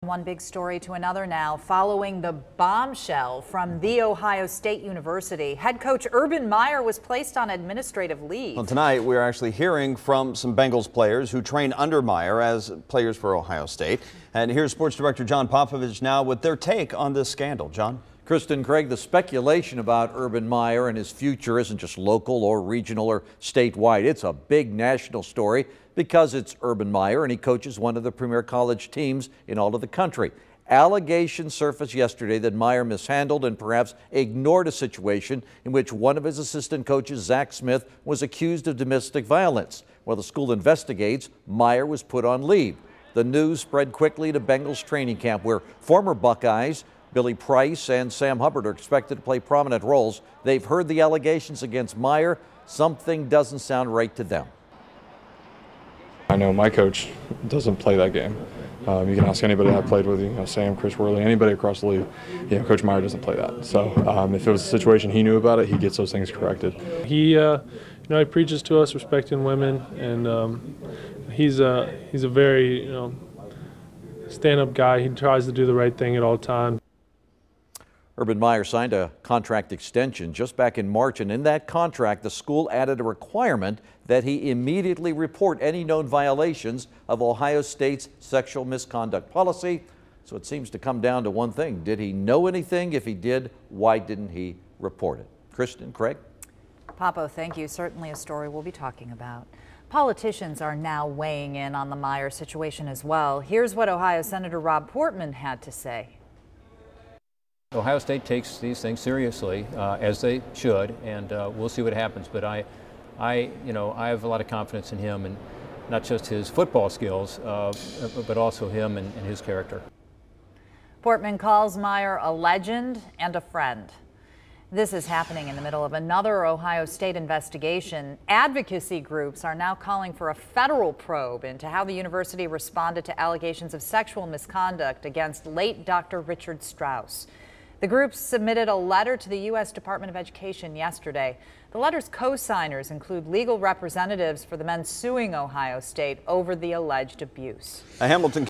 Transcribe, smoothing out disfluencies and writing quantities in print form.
One big story to another now, following the bombshell from The Ohio State University. Head coach Urban Meyer was placed on administrative leave. Well, tonight we're actually hearing from some Bengals players who train under Meyer as players for Ohio State. And here's sports director John Popovich now with their take on this scandal. John? Kristen, Craig, the speculation about Urban Meyer and his future isn't just local or regional or statewide. It's a big national story because it's Urban Meyer and he coaches one of the premier college teams in all of the country. Allegations surfaced yesterday that Meyer mishandled and perhaps ignored a situation in which one of his assistant coaches, Zach Smith, was accused of domestic violence. While the school investigates, Meyer was put on leave. The news spread quickly to Bengals training camp, where former Buckeyes Billy Price and Sam Hubbard are expected to play prominent roles. They've heard the allegations against Meyer. Something doesn't sound right to them. I know my coach doesn't play that game. You can ask anybody I played with, Sam, Chris Worley, anybody across the league. Coach Meyer doesn't play that. So if it was a situation he knew about it, he gets those things corrected. He, he preaches to us respecting women, and he's a very, stand-up guy. He tries to do the right thing at all times. Urban Meyer signed a contract extension just back in March, and in that contract, the school added a requirement that he immediately report any known violations of Ohio State's sexual misconduct policy. So it seems to come down to one thing. Did he know anything? If he did, why didn't he report it? Kristen, Craig? Popo, thank you. Certainly a story we'll be talking about. Politicians are now weighing in on the Meyer situation as well. Here's what Ohio Senator Rob Portman had to say. Ohio State takes these things seriously, as they should, and we'll see what happens. But I have a lot of confidence in him, and not just his football skills, but also him and his character. Portman calls Meyer a legend and a friend. This is happening in the middle of another Ohio State investigation. Advocacy groups are now calling for a federal probe into how the university responded to allegations of sexual misconduct against late Dr. Richard Strauss. The groups submitted a letter to the U.S. Department of Education yesterday. The letter's co-signers include legal representatives for the men suing Ohio State over the alleged abuse. A Hamilton